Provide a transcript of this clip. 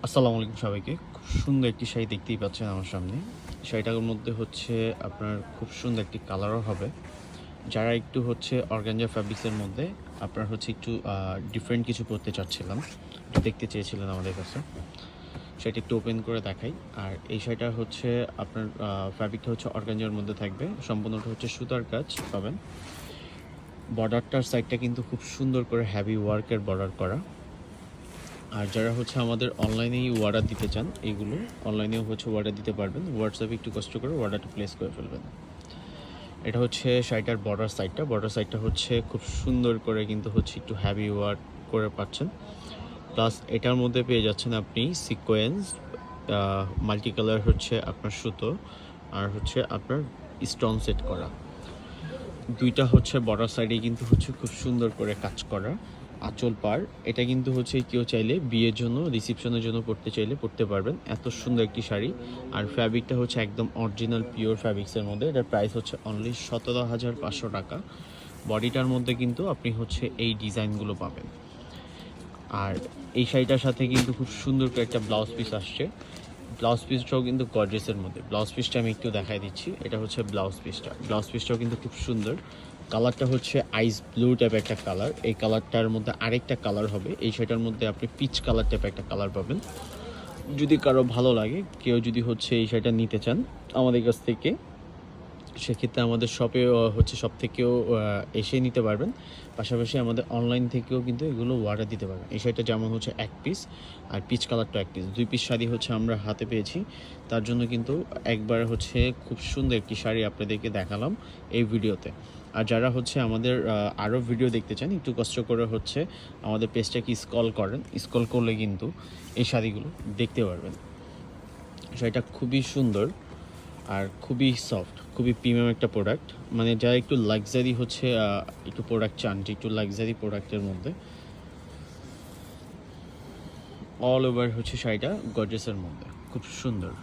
আসসালামু আলাইকুম সবাইকে। খুব সুন্দর একটি শাড়ি দেখতেই পাচ্ছেন আমার সামনে। শাড়িটার মধ্যে হচ্ছে আপনার খুব সুন্দর একটি কালারও হবে। যারা একটু হচ্ছে অর্গানজা ফ্যাব্রিক্সের মধ্যে আপনার হচ্ছে একটু ডিফারেন্ট কিছু পরতে চাচ্ছিলাম, একটু দেখতে চেয়েছিলেন আমাদের কাছে। সেটা একটু ওপেন করে দেখাই। আর এই শাড়িটা হচ্ছে আপনার ফ্যাব্রিকটা হচ্ছে অর্গানজার মধ্যে থাকবে। সম্পূর্ণটা হচ্ছে সুতার কাজ পাবেন। বর্ডারটার সাইডটা কিন্তু খুব সুন্দর করে হেভি ওয়ার্কের বর্ডার করা। আর যারা হচ্ছে আমাদের অনলাইনেই অর্ডার দিতে চান, এইগুলো অনলাইনেও হচ্ছে অর্ডার দিতে পারবেন। হোয়াটসঅ্যাপে একটু কষ্ট করে অর্ডারটা প্লেস করে ফেলবেন। এটা হচ্ছে শাড়িটার বর্ডার সাইডটা হচ্ছে খুব সুন্দর করে কিন্তু হচ্ছে একটু হেভি ওয়ার্ক করে পাচ্ছেন। প্লাস এটার মধ্যে পেয়ে যাচ্ছেন আপনি সিকোয়েন্স, মাল্টি কালার হচ্ছে আপনার সুতো, আর হচ্ছে আপনার স্টোন সেট করা। দুইটা হচ্ছে বর্ডার সাইডে কিন্তু হচ্ছে খুব সুন্দর করে কাজ করা। আঁচল পার এটা কিন্তু হচ্ছে কেউ চাইলে বিয়ের জন্য, রিসেপশনের জন্য পরতে চাইলে পরতে পারবেন। এত সুন্দর একটি শাড়ি। আর ফ্যাব্রিকটা হচ্ছে একদম অরিজিনাল পিওর ফ্যাব্রিক্সের মধ্যে। এটার প্রাইস হচ্ছে অনলি 17,500 টাকা। বডিটার মধ্যে কিন্তু আপনি হচ্ছে এই ডিজাইনগুলো পাবেন। আর এই শাড়িটার সাথে কিন্তু খুব সুন্দর করে একটা ব্লাউজ পিস আসছে। ব্লাউজ পিসটাও কিন্তু গর্জেসের মধ্যে। ব্লাউজ পিসটা আমি একটু দেখাই দিচ্ছি। এটা হচ্ছে ব্লাউজ পিসটাও কিন্তু খুব সুন্দর। কালারটা হচ্ছে আইস ব্লু টাইপের একটা কালার। এই কালারটার মধ্যে আরেকটা কালার হবে। এই শাড়িটার মধ্যে আপনি পিচ কালার টাইপের একটা কালার পাবেন। যদি কারো ভালো লাগে, কেউ যদি হচ্ছে এই শাড়িটা নিতে চান আমাদের কাছ থেকে, সেক্ষেত্রে আমাদের শপে হচ্ছে সব থেকেও এসে নিতে পারবেন। পাশাপাশি আমাদের অনলাইন থেকেও কিন্তু এগুলো অর্ডার দিতে পারবেন। এই শাড়িটা যেমন হচ্ছে এক পিস, আর পিচ কালারটা এক পিস, দুই পিস শাড়ি হচ্ছে আমরা হাতে পেয়েছি। তার জন্য কিন্তু একবার হচ্ছে খুব সুন্দর একটি শাড়ি আপনাদেরকে দেখালাম এই ভিডিওতে। আর যারা হচ্ছে আমাদের আরও ভিডিও দেখতে চান, একটু কষ্ট করে হচ্ছে আমাদের পেজটাকে স্ক্রল করলে কিন্তু এই শাড়িগুলো দেখতে পারবেন। শাড়িটা খুবই সুন্দর আর খুবই সফট, খুবই প্রিমিয়াম একটা প্রোডাক্ট। মানে যারা একটু লাক্সারি হচ্ছে একটু প্রোডাক্ট চান, যে একটু লাক্সারি প্রোডাক্টের মধ্যে অল ওভার হচ্ছে শাড়িটা গর্জিয়াসের মধ্যে খুব সুন্দর।